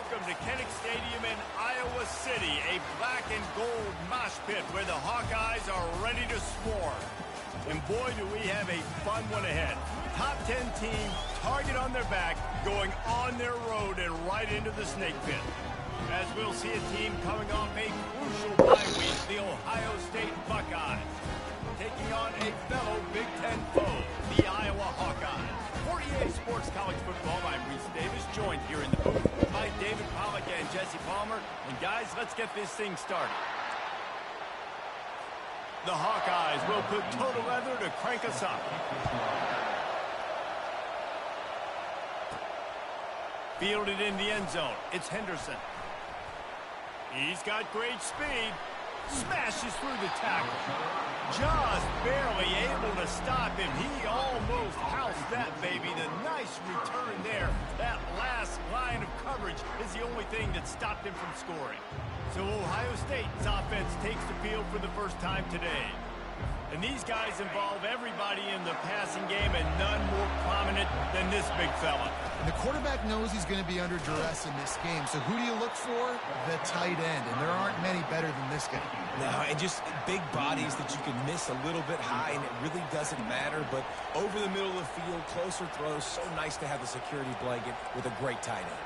welcome to Kttn Stadium in Iowa City, a black and gold mosh pit where the Hawkeyes are ready to swarm. And boy, do we have a fun one ahead. Top 10 team, target on their back, going on their road and right into the snake pit. As we'll see a team coming off a crucial bye week, the Ohio State Buckeyes, taking on a fellow Big Ten foe, the Iowa Hawkeyes. 48 Sports College Football, I'm Reese Davis, joined here in the booth by David Pollack and Jesse Palmer. And guys, let's get this thing started. The Hawkeyes will put total leather to crank us up. Fielded in the end zone, it's Henderson. He's got great speed. Smashes through the tackle. Just barely able to stop him. He almost housed that baby. The nice return there. That last line of coverage is the only thing that stopped him from scoring. So Ohio State's offense takes the field for the first time today. And these guys involve everybody in the passing game, and none more prominent than this big fella. And the quarterback knows he's going to be under duress in this game. So who do you look for? The tight end. And there aren't many better than this guy. No, and just big bodies that you can miss a little bit high, and it really doesn't matter. But over the middle of the field, closer throws, so nice to have the security blanket with a great tight end.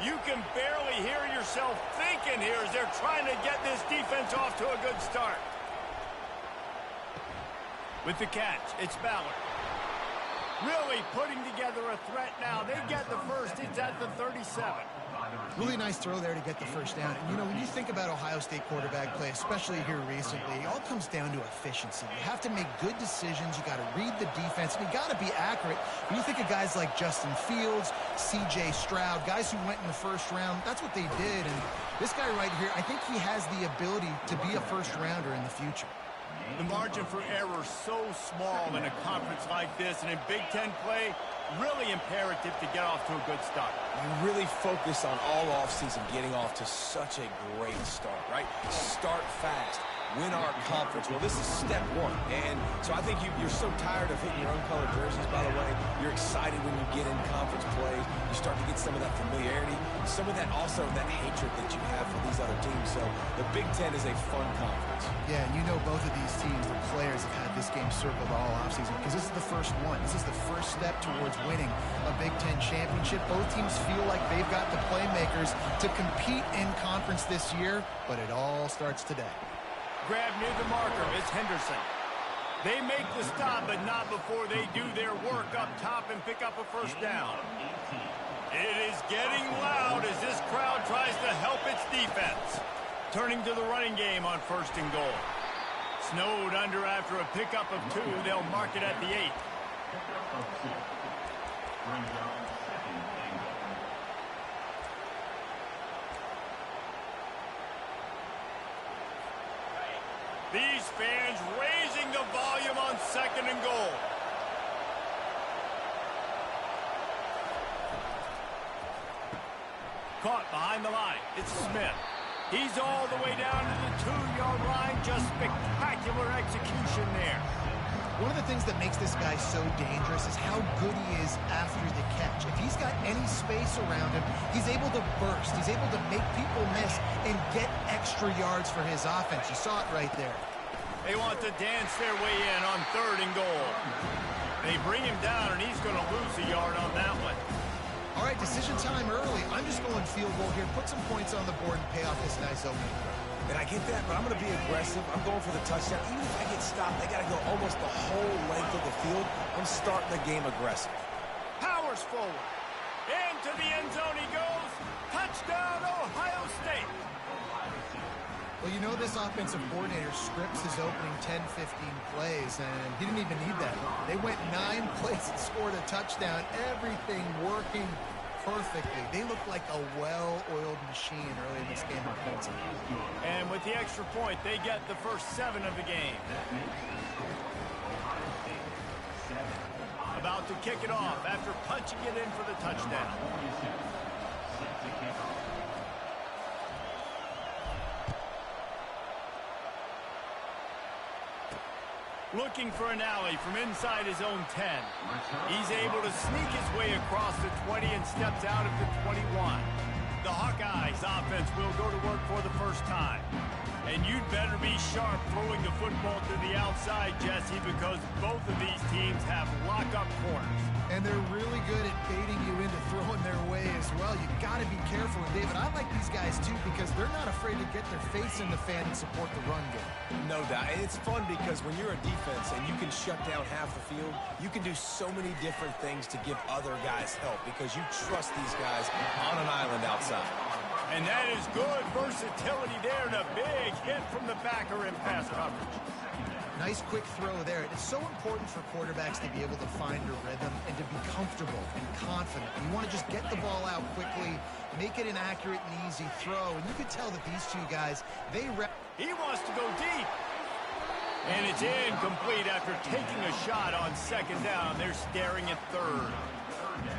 You can barely hear yourself thinking here as they're trying to get this defense off to a good start. With the catch, it's Ballard. Really putting together a threat now. They get the first. It's at the 37. Really nice throw there to get the first down. And, you know, when you think about Ohio State quarterback play, especially here recently, it all comes down to efficiency. You have to make good decisions. You got to read the defense, and you got to be accurate. When you think of guys like Justin Fields, C.J. Stroud, guys who went in the first round, that's what they did. And this guy right here, I think he has the ability to be a first-rounder in the future. The margin for error so small in a conference like this, and in Big Ten play, really imperative to get off to a good start. You really focus on all offseason getting off to such a great start, right? Start fast. Win our conference. Well, this is step one. And so I think you're so tired of hitting your own colored jerseys, by the way. You're excited when you get in conference plays. You start to get some of that familiarity, some of that also that hatred that you have for these other teams. So the Big Ten is a fun conference. Yeah, and you know both of these teams, the players, have had this game circled all offseason because this is the first one. This is the first step towards winning a Big Ten championship. Both teams feel like they've got the playmakers to compete in conference this year, but it all starts today. Grab near the marker, it's Henderson. They make the stop, but not before they do their work up top and pick up a first down. It is getting loud as this crowd tries to help its defense. Turning to the running game on 1st and goal. Snowed under after a pickup of 2. They'll mark it at the 8. These fans raising the volume on 2nd and goal. Caught behind the line. It's Smith. He's all the way down to the 2-yard line. Just spectacular execution there. One of the things that makes this guy so dangerous is how good he is after the catch. If he's got any space around him, he's able to burst. He's able to make people miss and get extra yards for his offense. You saw it right there. They want to dance their way in on 3rd and goal. They bring him down, and he's going to lose a yard on that one. All right, decision time early. I'm just going field goal here. Put some points on the board and pay off this nice opening throw. And I get that, but I'm going to be aggressive. I'm going for the touchdown. Even if I get stopped, I got to go almost the whole length of the field. I'm starting the game aggressive. Powers forward. Into the end zone he goes. Touchdown, Ohio State. Well, you know this offensive coordinator scripts his opening 10, 15 plays, and he didn't even need that. They went 9 plays and scored a touchdown. Everything working perfectly. They look like a well-oiled machine early in this game offensively. And with the extra point, they get the first 7 of the game. About to kick it off after punching it in for the touchdown. Looking for an alley from inside his own 10. He's able to sneak his way across the 20 and steps out of the 21. The Hawkeyes offense will go to work for the first time. And you'd better be sharp throwing the football to the outside, Jesse, because both of these teams have lock-up corners. And they're really good at baiting you into throwing their way as well. You got to be careful. And David, I like these guys too because they're not afraid to get their face in the fan and support the run game. No doubt. And it's fun because when you're a defense and you can shut down half the field, you can do so many different things to give other guys help because you trust these guys on an island outside. And that is good versatility there and a big hit from the backer in pass coverage. Nice quick throw there. It's so important for quarterbacks to be able to find a rhythm and to be comfortable and confident. You want to just get the ball out quickly, make it an accurate and easy throw. And you could tell that these two guys, He wants to go deep. And it's incomplete after taking a shot on second down. They're staring at third.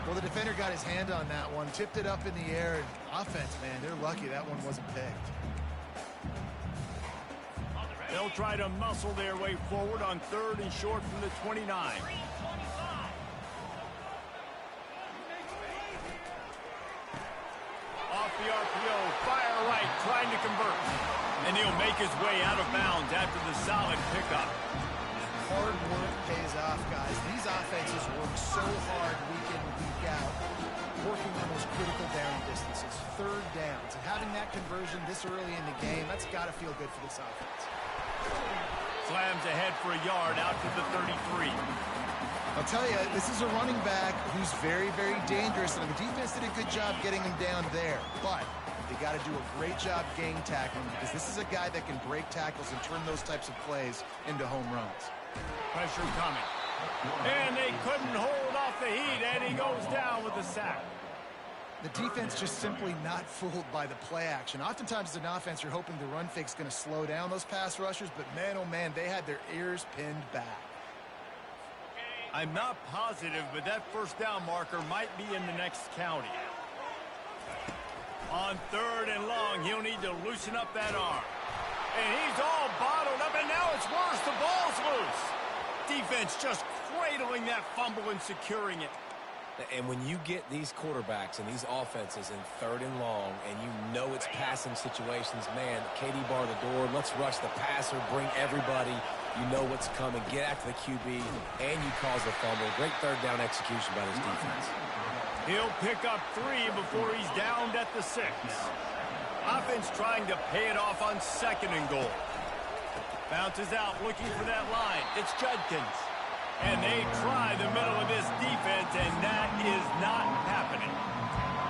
Well, the defender got his hand on that one, tipped it up in the air. And offense, man, they're lucky that one wasn't picked. They'll try to muscle their way forward on third and short from the 29. Off the RPO, fire right, trying to convert. And he'll make his way out of bounds after the solid pickup. Hard work pays off, guys. These offenses work so hard week in and week out, working the most critical down distances, third downs. And having that conversion this early in the game, that's got to feel good for this offense. Slams ahead for a yard out to the 33. I'll tell you, this is a running back who's very, very dangerous, and the defense did a good job getting him down there. But they got to do a great job gang tackling because this is a guy that can break tackles and turn those types of plays into home runs. Pressure coming. And they couldn't hold off the heat, and he goes down with a sack. The defense just simply not fooled by the play action. Oftentimes as an offense, you're hoping the run fake's going to slow down those pass rushers, but man, oh man, they had their ears pinned back. I'm not positive, but that first down marker might be in the next county. On third and long, he'll need to loosen up that arm. And he's all bottled up, and now it's worse. The ball's loose. Defense just cradling that fumble and securing it. And when you get these quarterbacks and these offenses in third and long and you know it's passing situations, man, KD bar the door, let's rush the passer, bring everybody. You know what's coming. Get after the QB, and you cause the fumble. Great third down execution by this defense. He'll pick up 3 before he's downed at the 6. Offense trying to pay it off on second and goal. Bounces out looking for that line. It's Judkins. And they try the middle of this defense, and that is not happening.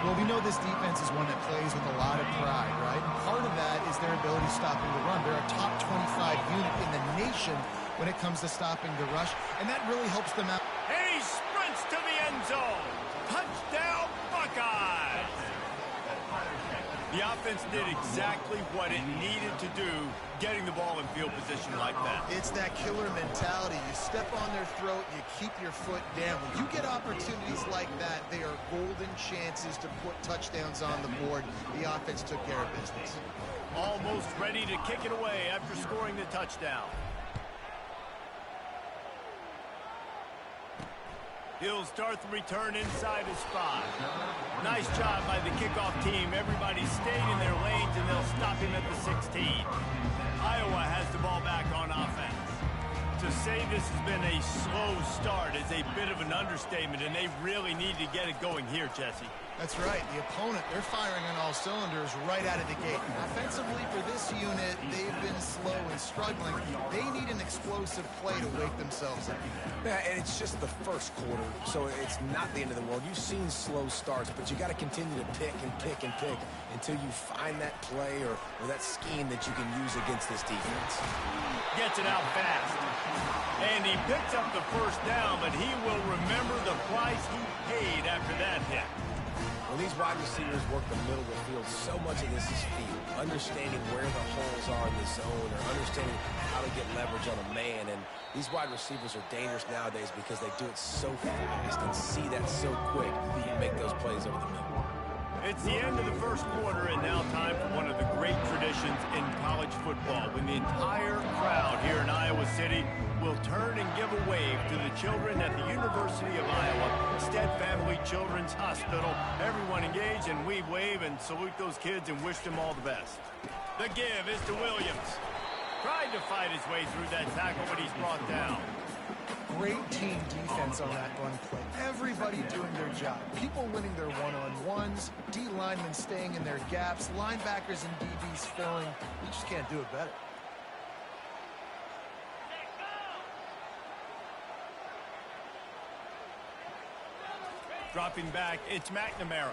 Well, we know this defense is one that plays with a lot of pride, right? And part of that is their ability stopping the run. They're a top 25 unit in the nation when it comes to stopping the rush, and that really helps them out. And he sprints to the end zone. Touchdown, Buckeyes! The offense did exactly what it needed to do, getting the ball in field position like that. It's that killer mentality. You step on their throat, you keep your foot down. When you get opportunities like that, they are golden chances to put touchdowns on the board. The offense took care of business. Almost ready to kick it away after scoring the touchdown. He'll start the return inside his 5. Nice job by the kickoff team. Everybody stayed in their lanes, and they'll stop him at the 16. Iowa has the ball back on offense. To say this has been a slow start is a bit of an understatement, and they really need to get it going here, Jesse. That's right. The opponent, they're firing on all cylinders right out of the gate. Offensively, for this unit, they've been slow and struggling. They need an explosive play to wake themselves up. Yeah, and it's just the first quarter, so it's not the end of the world. You've seen slow starts, but you got to continue to pick and pick and pick until you find that play or that scheme that you can use against this defense. Gets it out fast. And he picks up the first down, but he will remember the price he paid after that hit. When these wide receivers work the middle of the field, so much of this is feel. Understanding where the holes are in the zone or understanding how to get leverage on a man. And these wide receivers are dangerous nowadays because they do it so fast and see that so quick that you make those plays over the middle. It's the end of the first quarter, and now time for one of the great traditions in college football, when the entire crowd here in Iowa City will turn and give a wave to the children at the University of Iowa Stead Family Children's Hospital. Everyone engage, and we wave and salute those kids and wish them all the best. The give is to Williams. Tried to fight his way through that tackle, but he's brought down. Great team defense on that run play. Everybody doing their job. People winning their one-on-ones, D linemen staying in their gaps, linebackers and DBs filling. You just can't do it better. Dropping back, it's McNamara.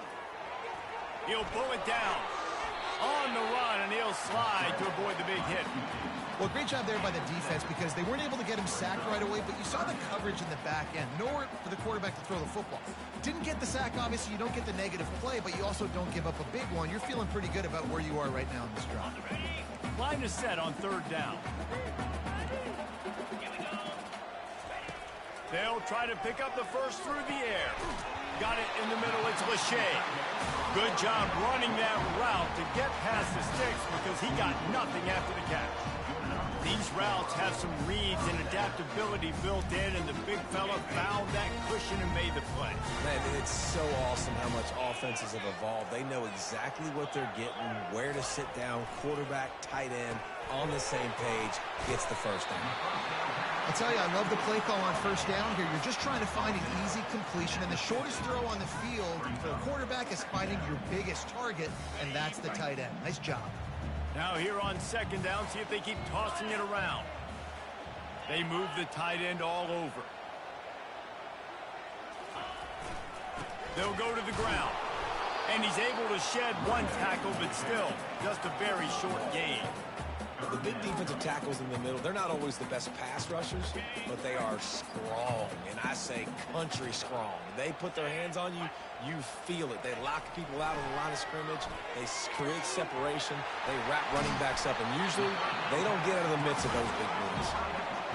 He'll pull it down. On the run, and he'll slide to avoid the big hit. Well, great job there by the defense because they weren't able to get him sacked right away, but you saw the coverage in the back end. Nowhere for the quarterback to throw the football. Didn't get the sack, obviously. You don't get the negative play, but you also don't give up a big one. You're feeling pretty good about where you are right now in this drive. Line is set on third down. They'll try to pick up the first through the air. Got it in the middle. It's Lachey. Good job running that route to get past the sticks because he got nothing after the catch. These routes have some reads and adaptability built in, and the big fella found that cushion and made the play. Man, it's so awesome how much offenses have evolved. They know exactly what they're getting, where to sit down, quarterback, tight end, on the same page, gets the first down. I'll tell you, I love the play call on first down here. You're just trying to find an easy completion, and the shortest throw on the field for a quarterback is finding your biggest target, and that's the tight end. Nice job. Now here on second down, see if they keep tossing it around. They move the tight end all over. They'll go to the ground. And he's able to shed one tackle, but still just a very short gain. The big defensive tackles in the middle, they're not always the best pass rushers, but they are strong, and I say country strong. They put their hands on you, you feel it. They lock people out on the line of scrimmage. They create separation. They wrap running backs up, and usually they don't get out of the midst of those big boys.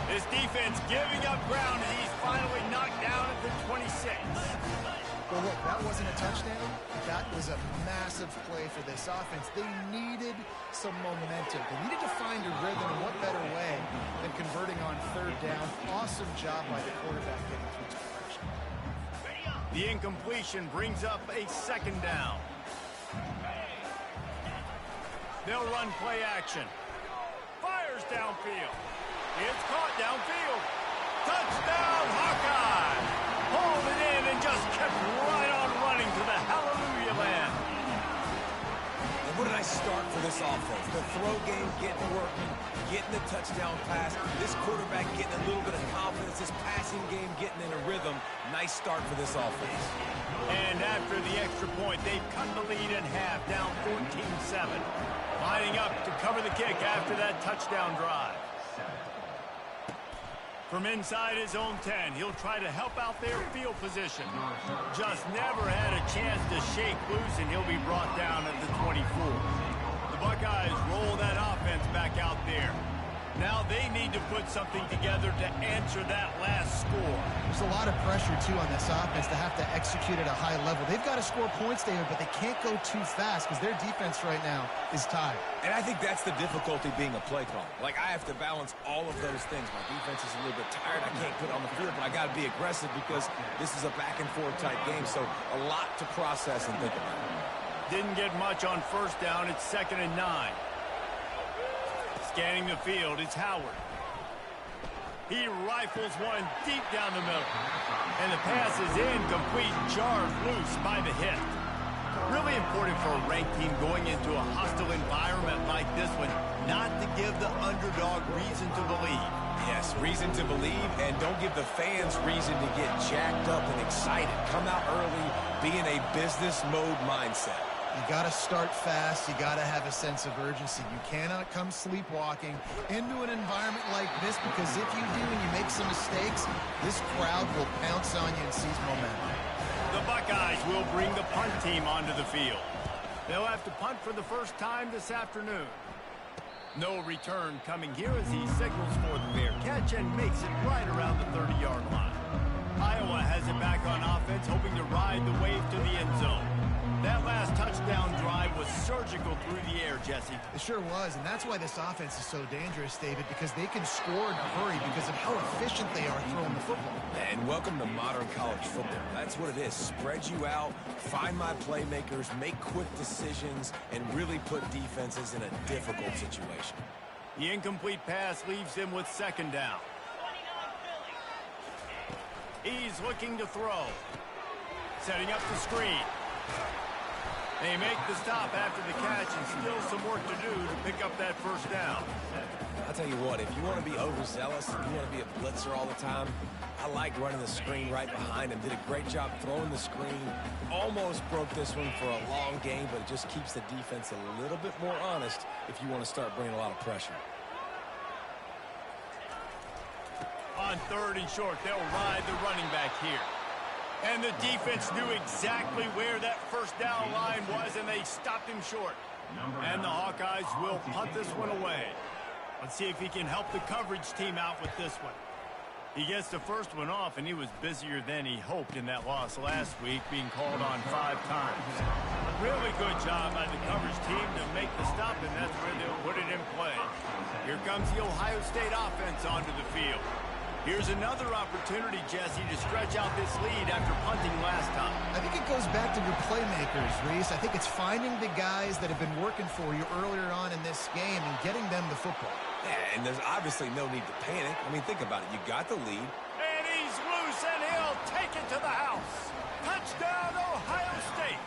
This defense giving up ground, and he's finally knocked down at the 26. Well, look, that wasn't a touchdown. That was a massive play for this offense. They needed some momentum. They needed to find a rhythm, and what better way than converting on third down. Awesome job by the quarterback getting through to conversion. The incompletion brings up a second down. They'll run play action. Fires downfield. It's caught downfield. Touchdown, Hawkeye! Pulled it in and just kept right on running to the hallelujah land. And what a nice start for this offense. The throw game getting working, getting the touchdown pass. This quarterback getting a little bit of confidence. This passing game getting in a rhythm. Nice start for this offense. And after the extra point, they've cut the lead in half, down 14-7. Lining up to cover the kick after that touchdown drive. From inside his own 10, he'll try to help out their field position. Just never had a chance to shake loose, and he'll be brought down at the 24. The Buckeyes roll that offense back out there. Now they need to put something together to answer that last score. There's a lot of pressure, too, on this offense to have to execute at a high level. They've got to score points, David, but they can't go too fast because their defense right now is tired. And I think that's the difficulty being a play call. Like, I have to balance all of those things. My defense is a little bit tired. I can't put it on the field, but I got to be aggressive because this is a back-and-forth type game, so a lot to process and think about. Didn't get much on first down. It's 2nd and 9. Scanning the field, it's Howard. He rifles one deep down the middle. And the pass is incomplete, jarred loose by the hit. Really important for a ranked team going into a hostile environment like this one, not to give the underdog reason to believe. Yes, reason to believe, and don't give the fans reason to get jacked up and excited. Come out early, be in a business mode mindset. You got to start fast. You got to have a sense of urgency. You cannot come sleepwalking into an environment like this because if you do and you make some mistakes, this crowd will pounce on you and seize momentum. The Buckeyes will bring the punt team onto the field. They'll have to punt for the first time this afternoon. No return coming here as he signals for the fair catch and makes it right around the 30-yard line. Iowa has it back on offense, hoping to ride the wave to the end zone. That last touch surgical through the air, Jesse. It sure was, and that's why this offense is so dangerous, David, because they can score in a hurry because of how efficient they are throwing the football. And welcome to modern college football. That's what it is. Spread you out, find my playmakers, make quick decisions, and really put defenses in a difficult situation. The incomplete pass leaves him with second down. He's looking to throw. Setting up the screen. They make the stop after the catch and still some work to do to pick up that first down. I'll tell you what, if you want to be overzealous, if you want to be a blitzer all the time, I like running the screen right behind him. Did a great job throwing the screen. Almost broke this one for a long game, but it just keeps the defense a little bit more honest if you want to start bringing a lot of pressure. On third and short, they'll ride the running back here. And the defense knew exactly where that first down line was, and they stopped him short. And the Hawkeyes will punt this one away. Let's see if he can help the coverage team out with this one. He gets the first one off, and he was busier than he hoped in that loss last week, being called on 5 times. Really good job by the coverage team to make the stop, and that's where they'll put it in play. Here comes the Ohio State offense onto the field. Here's another opportunity, Jesse, to stretch out this lead after punting last time. I think it goes back to your playmakers, Reese. I think it's finding the guys that have been working for you earlier on in this game and getting them the football. Yeah, and there's obviously no need to panic. I mean, think about it. You got the lead. And he's loose, and he'll take it to the house. Touchdown, Ohio State.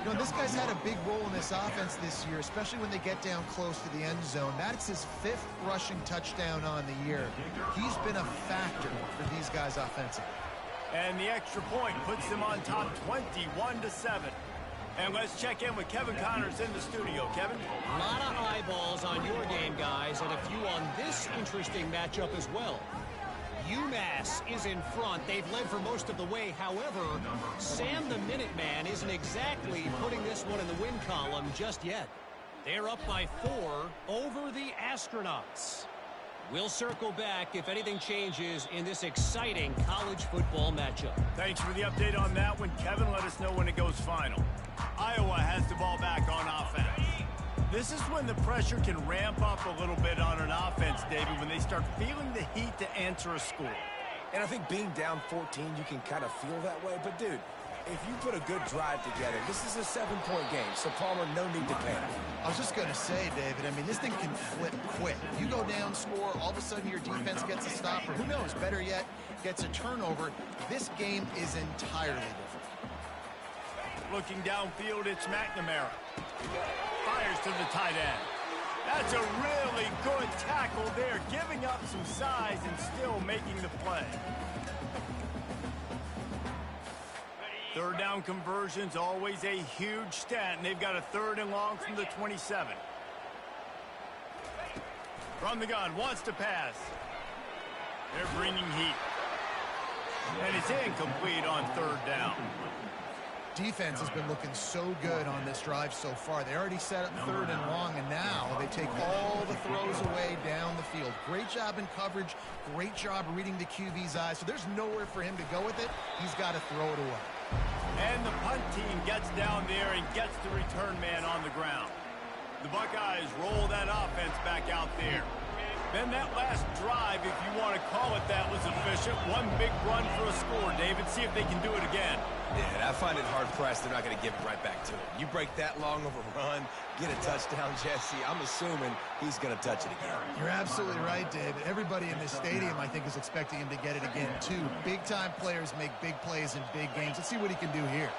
You know, this guy's had a big role in this offense this year, especially when they get down close to the end zone. That's his 5th rushing touchdown on the year. He's been a factor for these guys offensively. And the extra point puts them on top 21-7. And let's check in with Kevin Connors in the studio. Kevin? A lot of eyeballs on your game, guys, and a few on this interesting matchup as well. UMass is in front. They've led for most of the way. However, Sam the Minuteman isn't exactly putting this one in the win column just yet. They're up by 4 over the Astronauts. We'll circle back if anything changes in this exciting college football matchup. Thanks for the update on that one, Kevin. Let us know when it goes final. Iowa has the ball back on offense. This is when the pressure can ramp up a little bit on an offense, David, when they start feeling the heat to answer a score. And I think being down 14, you can kind of feel that way. But, dude, if you put a good drive together, this is a 7-point game. So, Palmer, no need to panic. I was just going to say, David, I mean, this thing can flip quick. You go down, score, all of a sudden your defense gets a stop, or who knows, better yet, gets a turnover. This game is entirely different. Looking downfield, it's McNamara. Fires to the tight end. That's a really good tackle there, giving up some size and still making the play. Third down conversion's always a huge stat, and they've got a 3rd and long from the 27. From the gun, wants to pass. They're bringing heat. And it's incomplete on 3rd down. Defense has been looking so good on this drive so far. They already set up 3rd and long, and now they take all the throws away down the field. Great job in coverage. Great job reading the QB's eyes. So there's nowhere for him to go with it. He's got to throw it away. And the punt team gets down there and gets the return man on the ground. The Buckeyes roll that offense back out there. Then that last drive, if you want to call it that, was efficient. One big run for a score, David. See if they can do it again. Yeah, I find it hard-pressed they're not going to give it right back to him. You break that long of a run, get a touchdown, Jesse, I'm assuming he's going to touch it again. You're absolutely right, David. Everybody in this stadium, I think, is expecting him to get it again, too. Big-time players make big plays in big games. Let's see what he can do here.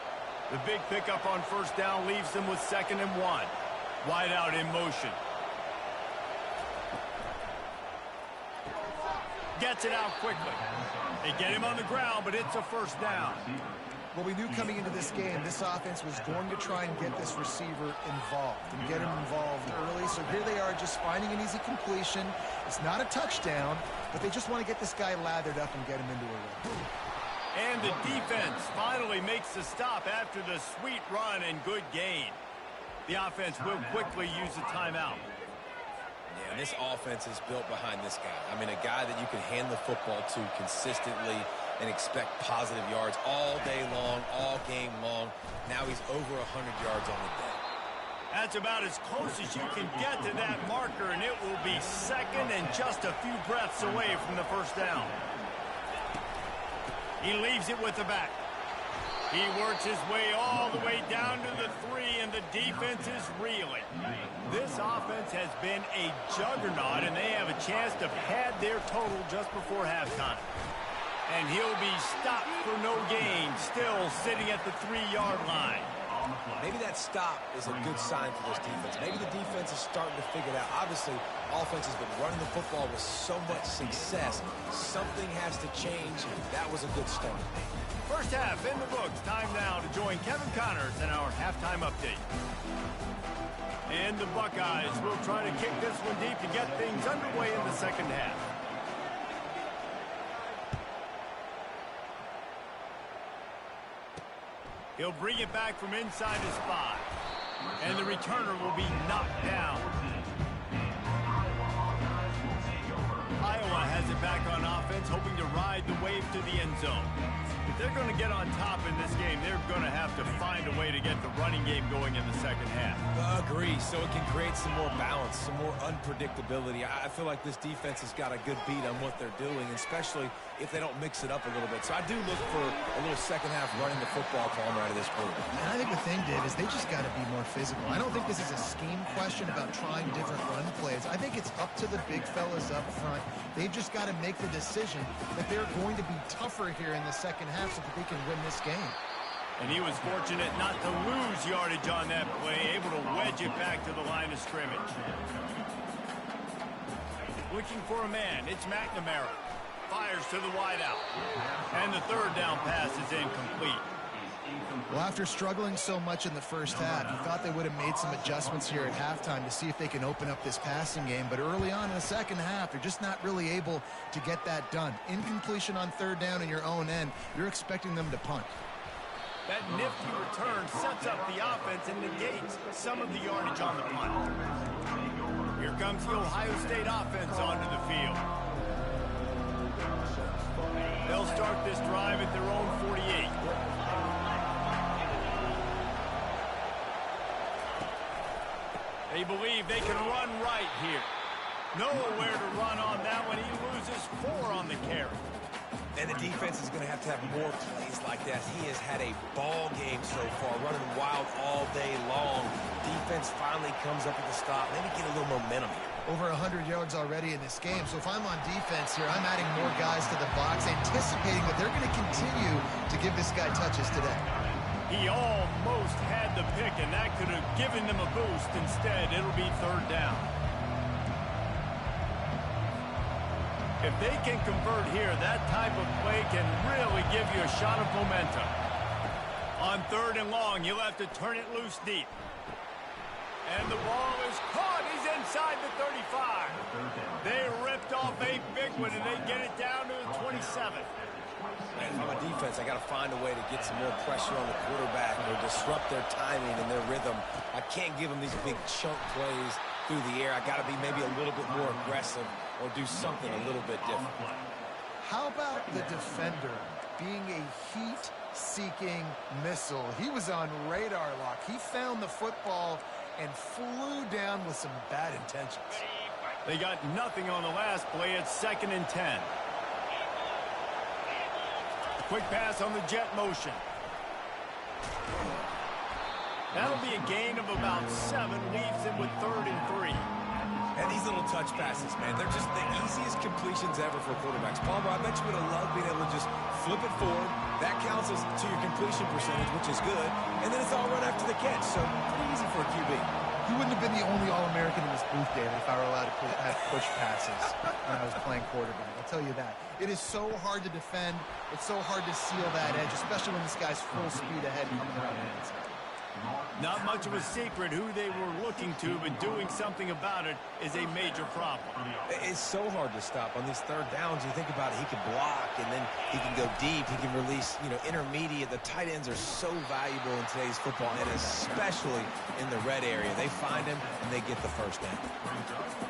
The big pickup on first down leaves them with 2nd and 1. Wide out in motion. Gets it out quickly. They get him on the ground, but it's a first down. Well, we knew coming into this game, this offense was going to try and get this receiver involved and get him involved early. So here they are just finding an easy completion. It's not a touchdown, but they just want to get this guy lathered up and get him into a run. And the defense finally makes the stop after the sweet run and good gain. The offense will quickly use a timeout. Yeah, and this offense is built behind this guy. I mean, a guy that you can hand the football to consistently and expect positive yards all day long, all game long. Now he's over 100 yards on the day. That's about as close as you can get to that marker, and it will be second and just a few breaths away from the first down. He leaves it with the back. He works his way all the way down to the 3, and the defense is reeling. This offense has been a juggernaut, and they have a chance to pad their total just before halftime. And he'll be stopped for no gain, still sitting at the 3-yard line. Maybe that stop is a good sign for this defense. Maybe the defense is starting to figure it out. Obviously, offense has been running the football with so much success. Something has to change. That was a good start. First half in the books. Time now to join Kevin Connors in our halftime update. And the Buckeyes will try to kick this one deep to get things underway in the second half. He'll bring it back from inside his 5. And the returner will be knocked down. Iowa has it back on offense, hoping to ride the wave to the end zone. If they're going to get on top in this game, they're going to have to find a way to get the running game going in the second half. Agree, so it can create some more balance, some more unpredictability. I feel like this defense has got a good beat on what they're doing, especially if they don't mix it up a little bit. So I do look for a little second half running the football calm out of this quarterback. And I think the thing, Dave, is they just got to be more physical. I don't think this is a scheme question about trying different run plays. I think it's up to the big fellas up front. They've just got to make the decision that they're going to be tougher here in the second half so that they can win this game. And he was fortunate not to lose yardage on that play, able to wedge it back to the line of scrimmage. Looking for a man, it's McNamara. Fires to the wideout. And the third down pass is incomplete. Well, after struggling so much in the first half, you thought they would have made some adjustments here at halftime to see if they can open up this passing game. But early on in the second half, they're just not really able to get that done. Incompletion on third down in your own end, you're expecting them to punt. That nifty return sets up the offense and negates some of the yardage on the punt. Here comes the Ohio State offense onto the field. They'll start this drive at their own 48. They believe they can run right here. Nowhere to run on that one. He loses 4 on the carry. And the defense is going to have more plays like that. He has had a ball game so far, running wild all day long. Defense finally comes up with the stop. Maybe get a little momentum here. Over 100 yards already in this game. So if I'm on defense here, I'm adding more guys to the box, anticipating that they're going to continue to give this guy touches today. He almost had the pick, and that could have given them a boost. Instead, it'll be third down. If they can convert here, that type of play can really give you a shot of momentum. On third and long, you'll have to turn it loose deep. And the ball is caught. He's inside the 35. They ripped off a big one, and they get it down to the 27. And from a defense, I got to find a way to get some more pressure on the quarterback or disrupt their timing and their rhythm. I can't give them these big chunk plays through the air. I got to be maybe a little bit more aggressive or do something a little bit different. How about the defender being a heat-seeking missile? He was on radar lock. He found the football and flew down with some bad intentions. They got nothing on the last play. It's 2nd and 10. Quick pass on the jet motion. That'll be a gain of about 7, leaves him with 3rd and 3. And these little touch passes, man, they're just the easiest completions ever for quarterbacks. Palmer, I bet you would have loved being able to just flip it forward. That counts as to your completion percentage, which is good. And then it's all run after the catch, so pretty easy for a QB. You wouldn't have been the only All-American in this booth, David, if I were allowed to have push passes when I was playing quarterback. I'll tell you that. It is so hard to defend. It's so hard to seal that edge, especially when this guy's full speed ahead coming around the inside. Not much of a secret who they were looking to, but doing something about it is a major problem. It's so hard to stop on these third downs. You think about it, he can block, and then he can go deep. He can release, intermediate. The tight ends are so valuable in today's football, and especially in the red area. They find him, and they get the first down.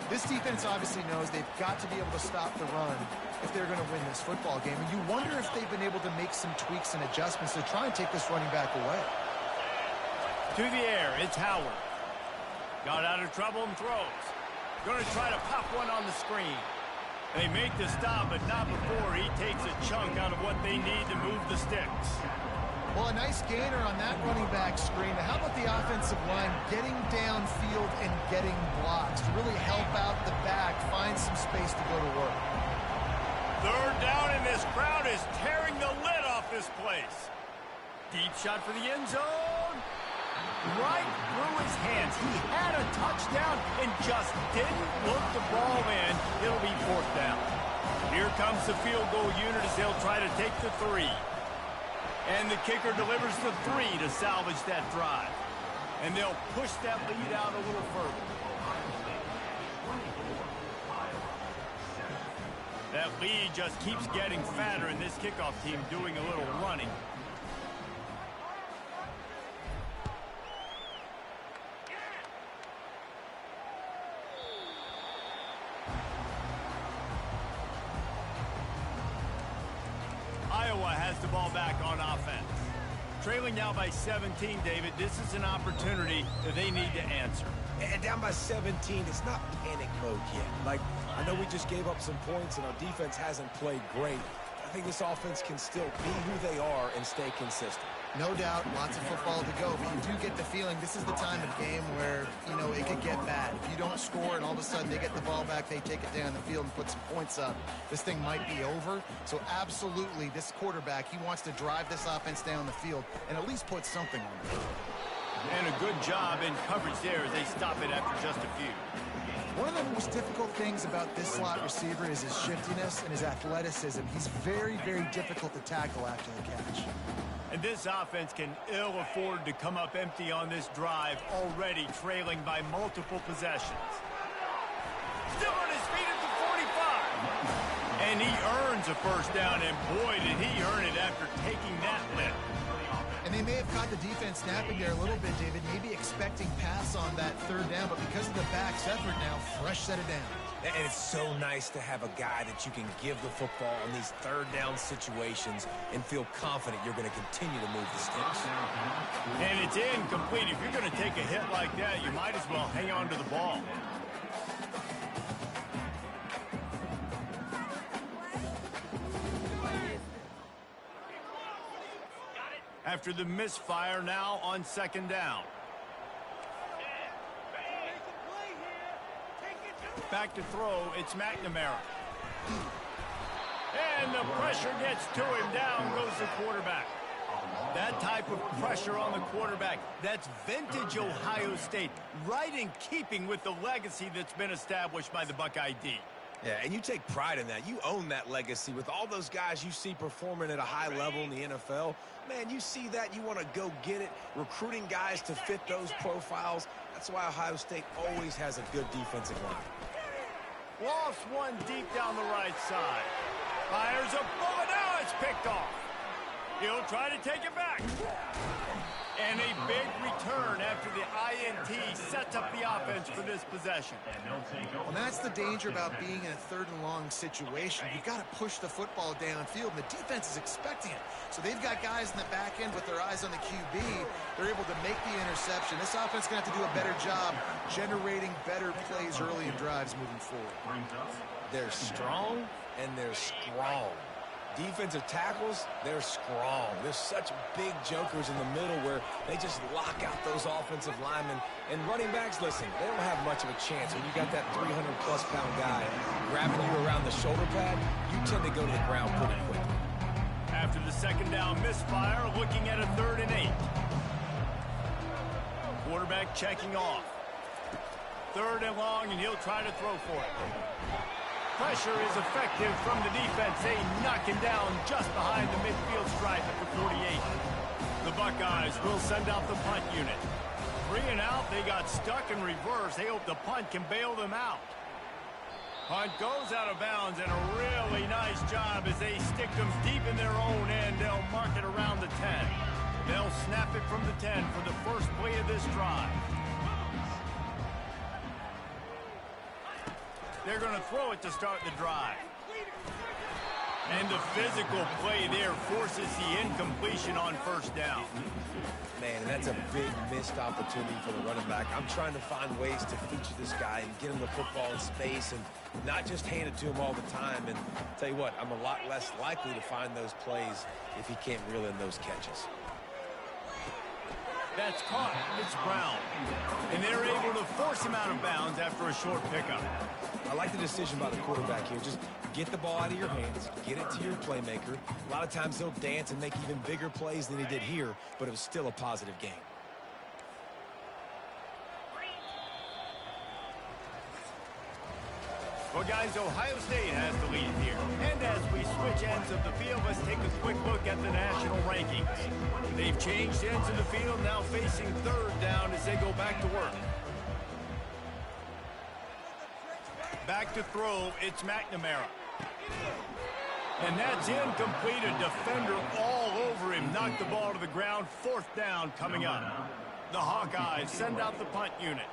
This defense obviously knows they've got to be able to stop the run if they're going to win this football game. And you wonder if they've been able to make some tweaks and adjustments to try and take this running back away. To the air, it's Howard. Got out of trouble and throws. Going to try to pop one on the screen. They make the stop, but not before he takes a chunk out of what they need to move the sticks. Well, a nice gainer on that running back screen. How about the offensive line getting downfield and getting blocks to really help out the back, find some space to go to work? Third down, and this crowd is tearing the lid off this place. Deep shot for the end zone. Right through his hands. He had a touchdown and just didn't look the ball in. It'll be fourth down. Here comes the field goal unit as they'll try to take the 3. And the kicker delivers the 3 to salvage that drive. And they'll push that lead out a little further. That lead just keeps getting fatter, and this kickoff team doing a little running. Iowa has the ball back on offense. Trailing now by 17, David. This is an opportunity that they need to answer. And down by 17, it's not panic mode yet. I know we just gave up some points and our defense hasn't played great. I think this offense can still be who they are and stay consistent. No doubt, lots of football to go, but you do get the feeling this is the time of game where, it could get bad. If you don't score and all of a sudden they get the ball back, they take it down the field and put some points up, this thing might be over. So absolutely, this quarterback, he wants to drive this offense down the field and at least put something on the field. And a good job in coverage there as they stop it after just a few. One of the most difficult things about this slot receiver is his shiftiness and his athleticism. He's very, very difficult to tackle after the catch. And this offense can ill afford to come up empty on this drive, already trailing by multiple possessions. Still on his feet at the 45. And he earns a first down, and boy, did he earn it after taking that lift. And they may have caught the defense snapping there a little bit, David, maybe expecting pass on that third down, but because of the back's effort now, fresh set of downs. And it's so nice to have a guy that you can give the football in these third down situations and feel confident you're going to continue to move the sticks. And it's incomplete. If you're going to take a hit like that, you might as well hang on to the ball. After the misfire, now on second down. Back to throw, it's McNamara. And the pressure gets to him. Down goes the quarterback. That type of pressure on the quarterback, that's vintage Ohio State, right in keeping with the legacy that's been established by the Buckeye D. Yeah, and you take pride in that. You own that legacy with all those guys you see performing at a high level in the NFL. Man, you see that, you want to go get it, recruiting guys to fit those profiles. That's why Ohio State always has a good defensive line. Lost one deep down the right side. Fires a bullet. Now it's picked off. He'll try to take it back. And a big return after the INT sets up the offense for this possession. Well, that's the danger about being in a third and long situation. You've got to push the football downfield, and the defense is expecting it. So they've got guys in the back end with their eyes on the QB. They're able to make the interception. This offense is going to have to do a better job generating better plays early in drives moving forward. They're strong, and they're strong. Defensive tackles, they're strong. There's such big jokers in the middle where they just lock out those offensive linemen. And running backs, listen, they don't have much of a chance. When you got that 300-plus pound guy grabbing you around the shoulder pad, you tend to go to the ground pretty quickly. After the second down misfire, looking at a 3rd and 8. Quarterback checking off. 3rd and long, and he'll try to throw for it. Pressure is effective from the defense. They knock him down just behind the midfield stripe at the 48. The Buckeyes will send out the punt unit. 3 and out, they got stuck in reverse. They hope the punt can bail them out. Punt goes out of bounds, and a really nice job as they stick them deep in their own end. They'll mark it around the 10. They'll snap it from the 10 for the first play of this drive. They're going to throw it to start the drive. And the physical play there forces the incompletion on first down. Man, that's a big missed opportunity for the running back. I'm trying to find ways to feature this guy and get him the football in space and not just hand it to him all the time. And tell you what, I'm a lot less likely to find those plays if he can't reel in those catches. That's caught. It's Brown. And they're able to force him out of bounds after a short pickup. I like the decision by the quarterback here. Just get the ball out of your hands, get it to your playmaker. A lot of times he'll dance and make even bigger plays than he did here, but it was still a positive game. Well, guys, Ohio State has the lead here. And as we switch ends of the field, let's take a quick look at the national rankings. They've changed ends of the field, now facing third down as they go back to work. Back to throw, it's McNamara. And that's incomplete. A defender all over him. Knocked the ball to the ground. Fourth down coming up. The Hawkeyes send out the punt unit.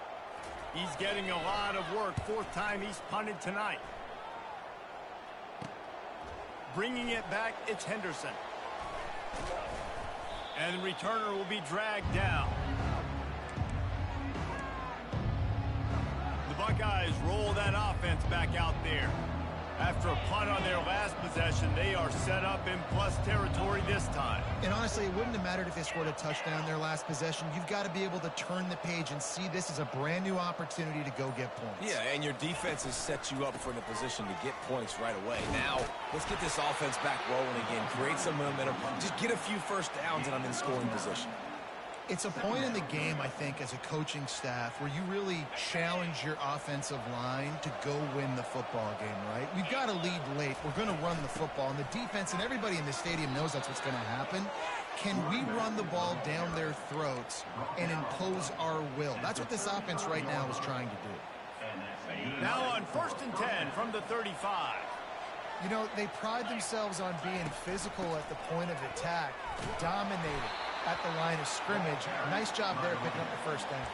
He's getting a lot of work. Fourth time he's punted tonight. Bringing it back, it's Henderson. And the returner will be dragged down. The Buckeyes roll that offense back out there. After a punt on their last possession, they are set up in plus territory this time. And honestly, it wouldn't have mattered if they scored a touchdown their last possession. You've got to be able to turn the page and see this is a brand new opportunity to go get points. Yeah, and your defense has set you up for the position to get points right away. Now, let's get this offense back rolling again. Create some momentum. Just get a few first downs, and I'm in scoring position. It's a point in the game, I think, as a coaching staff where you really challenge your offensive line to go win the football game, right? We've got to lead late. We're going to run the football. And the defense and everybody in the stadium knows that's what's going to happen. Can we run the ball down their throats and impose our will? That's what this offense right now is trying to do. Now on 1st and 10 from the 35. You know, they pride themselves on being physical at the point of attack, dominating at the line of scrimmage. Nice job there picking up the first down.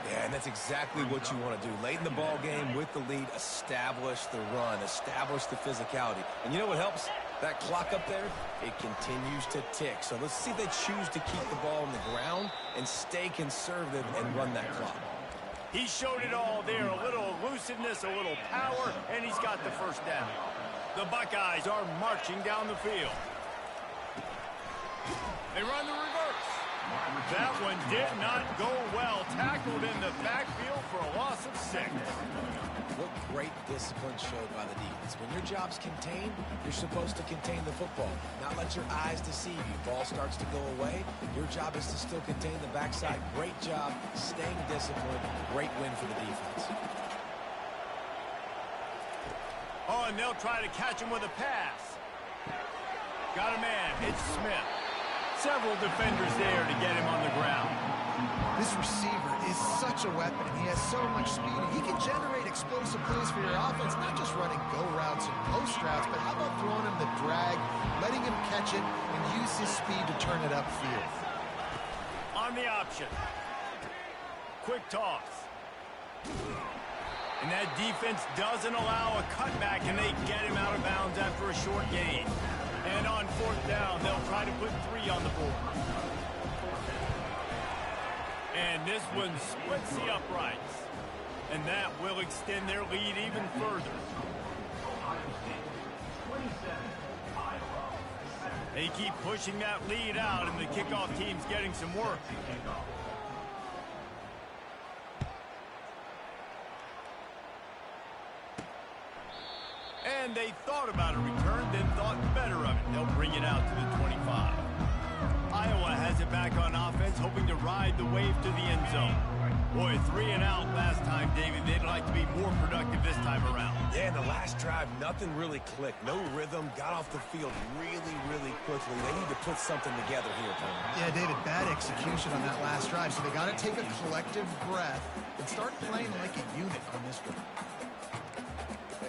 Yeah, and that's exactly what you want to do. Late in the ball game with the lead, establish the run, establish the physicality. And you know what helps? That clock up there, it continues to tick. So let's see if they choose to keep the ball on the ground and stay conservative and run that clock. He showed it all there, a little elusiveness, a little power, and he's got the first down. The Buckeyes are marching down the field. They run the reverse. That one did not go well. Tackled in the backfield for a loss of 6. What great discipline showed by the defense. When your job's contained, you're supposed to contain the football. Not let your eyes deceive you. Ball starts to go away. Your job is to still contain the backside. Great job staying disciplined. Great win for the defense. Oh, and they'll try to catch him with a pass. Got a man. It's Smith. Several defenders there to get him on the ground. This receiver is such a weapon, and he has so much speed. And he can generate explosive plays for your offense, not just running go routes and post routes, but how about throwing him the drag, letting him catch it, and use his speed to turn it upfield. On the option. Quick toss. And that defense doesn't allow a cutback, and they get him out of bounds after a short gain. And on 4th down, they'll try to put 3 on the board. And this one splits the uprights. And that will extend their lead even further. They keep pushing that lead out, and the kickoff team's getting some work. And they thought about a return, then thought better of it. They'll bring it out to the 25. Iowa has it back on offense, hoping to ride the wave to the end zone. Boy, 3 and out last time, David. They'd like to be more productive this time around. Yeah, in the last drive, nothing really clicked. No rhythm, got off the field really, really quickly. They need to put something together here, Tony. Yeah, David, bad execution on that last drive, so they got to take a collective breath and start playing like a unit on this one.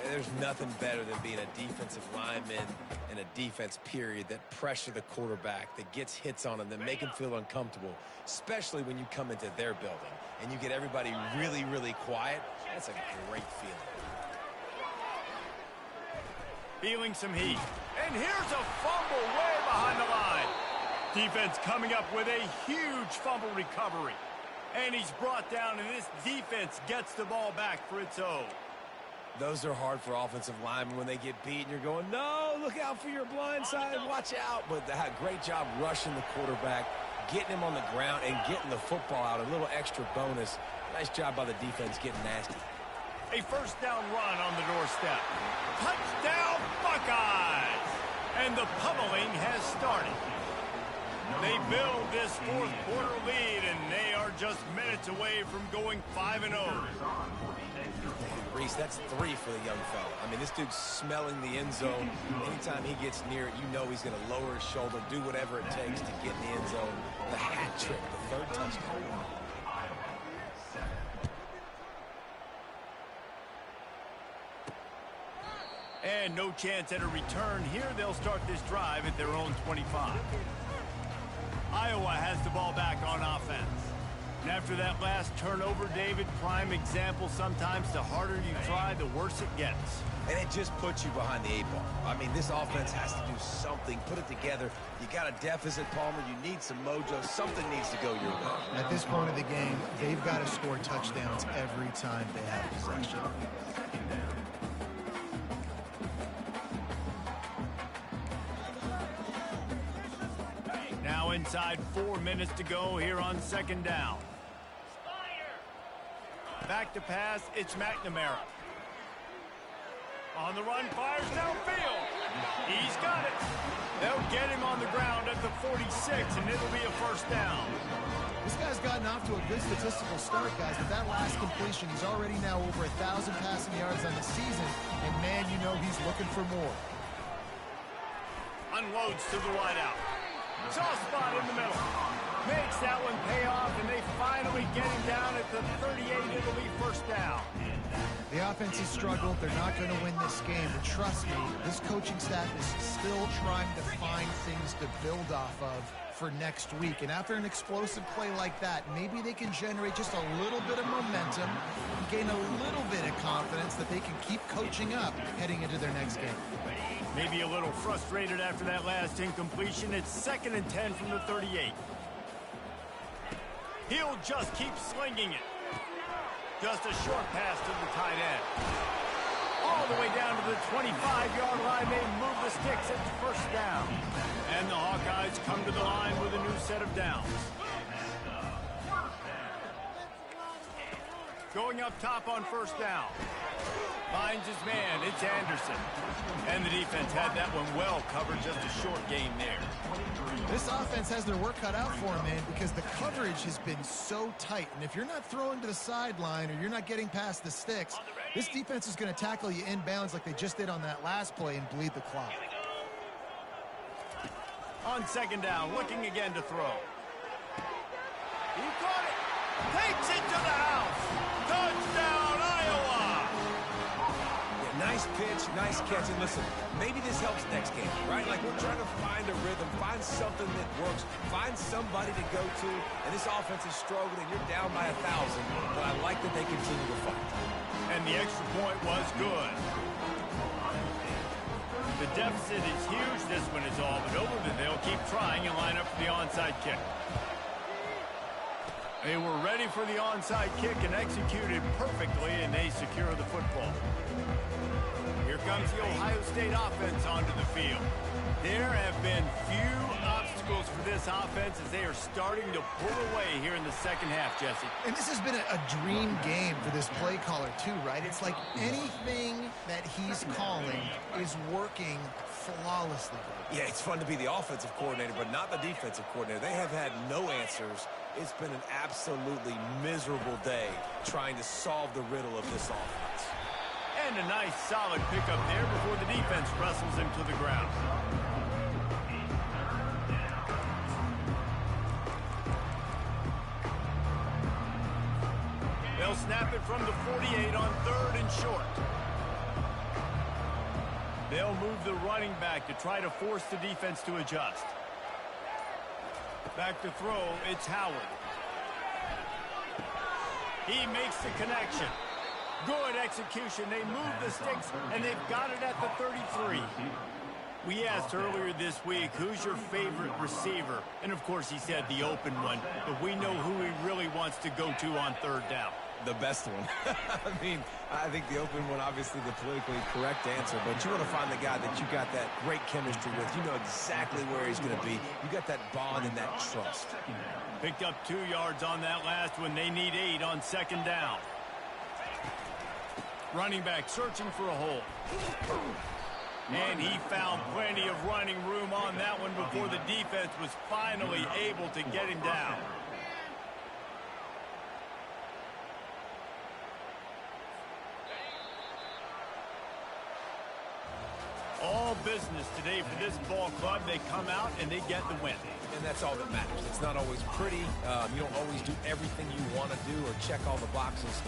There's nothing better than being a defensive lineman and a defense period that pressure the quarterback, that gets hits on him, that make him feel uncomfortable, especially when you come into their building and you get everybody really, really quiet. That's a great feeling. Feeling some heat. And here's a fumble way behind the line. Defense coming up with a huge fumble recovery. And he's brought down, and this defense gets the ball back for its own. Those are hard for offensive linemen when they get beat and you're going, no, look out for your blind side, watch out. But they had a great job rushing the quarterback, getting him on the ground, and getting the football out. A little extra bonus. Nice job by the defense getting nasty. A first down run on the doorstep. Touchdown, Buckeyes! And the pummeling has started. They build this fourth quarter lead, and they are just minutes away from going 5-0. Reese, that's 3 for the young fella. I mean, this dude's smelling the end zone. Anytime he gets near it, you know he's going to lower his shoulder, do whatever it takes to get in the end zone. The hat trick, the 3rd touchdown. And no chance at a return here. They'll start this drive at their own 25. Iowa has the ball back on offense. And after that last turnover, David, prime example, sometimes the harder you try, the worse it gets. And it just puts you behind the 8 ball. I mean, this offense has to do something, put it together. You got a deficit, Palmer. You need some mojo. Something needs to go your way. At this point of the game, they've got to score touchdowns every time they have possession. Now inside 4 minutes to go here on 2nd down. Back to pass, it's McNamara. On the run, fires downfield. He's got it. They'll get him on the ground at the 46, and it'll be a first down. This guy's gotten off to a good statistical start, guys. With that last completion, he's already now over 1,000 passing yards on the season, and man, you know he's looking for more. Unloads to the wideout. Soft spot in the middle. Makes that one pay off, and they finally get him down at the 38. It'll be first down. The offense has struggled. They're not going to win this game. But trust me, this coaching staff is still trying to find things to build off of for next week. And after an explosive play like that, maybe they can generate just a little bit of momentum and gain a little bit of confidence that they can keep coaching up heading into their next game. Maybe a little frustrated after that last incompletion. It's 2nd and 10 from the 38. He'll just keep slinging it. Just a short pass to the tight end. All the way down to the 25-yard line. They move the sticks at the first down. And the Hawkeyes come to the line with a new set of downs. Going up top on first down. Finds his man. It's Anderson. And the defense had that one well covered. Just a short gain there. This offense has their work cut out for them, man, because the coverage has been so tight. And if you're not throwing to the sideline or you're not getting past the sticks, this defense is going to tackle you inbounds like they just did on that last play and bleed the clock. On 2nd down, looking again to throw. He caught it. Takes it to the house. Touchdown, Iowa. Nice pitch, nice catch, and listen, maybe this helps next game, right? Like we're trying to find a rhythm, find something that works, find somebody to go to, and this offense is struggling. You're down by 1,000, but I like that they continue to fight. And the extra point was good. The deficit is huge. This one is all but over, but they'll keep trying and line up for the onside kick. They were ready for the onside kick and executed perfectly, and they secure the football. Here comes the Ohio State offense onto the field. There have been few obstacles for this offense as they are starting to pull away here in the second half, Jesse. And this has been a dream game for this play caller too, right? It's like anything that he's calling is working flawlessly. Yeah, it's fun to be the offensive coordinator, but not the defensive coordinator. They have had no answer answers. It's been an absolutely miserable day trying to solve the riddle of this offense. And a nice solid pickup there before the defense wrestles him to the ground. They'll snap it from the 48 on 3rd and short. They'll move the running back to try to force the defense to adjust. Back to throw, it's Howard. He makes the connection. Good execution. They move the sticks, and they've got it at the 33. We asked earlier this week, who's your favorite receiver? And, of course, he said the open one, but we know who he really wants to go to on 3rd down. The best one. I mean, I think the open one, obviously the politically correct answer, but you want to find the guy that you got that great chemistry with. You know exactly where he's going to be. You got that bond and that trust. Picked up 2 yards on that last one. They need 8 on 2nd down. Running back searching for a hole. And he found plenty of running room on that one before the defense was finally able to get him down. All business today for this ball club. They come out and they get the win. And that's all that matters. It's not always pretty. You don't always do everything you want to do or check all the boxes.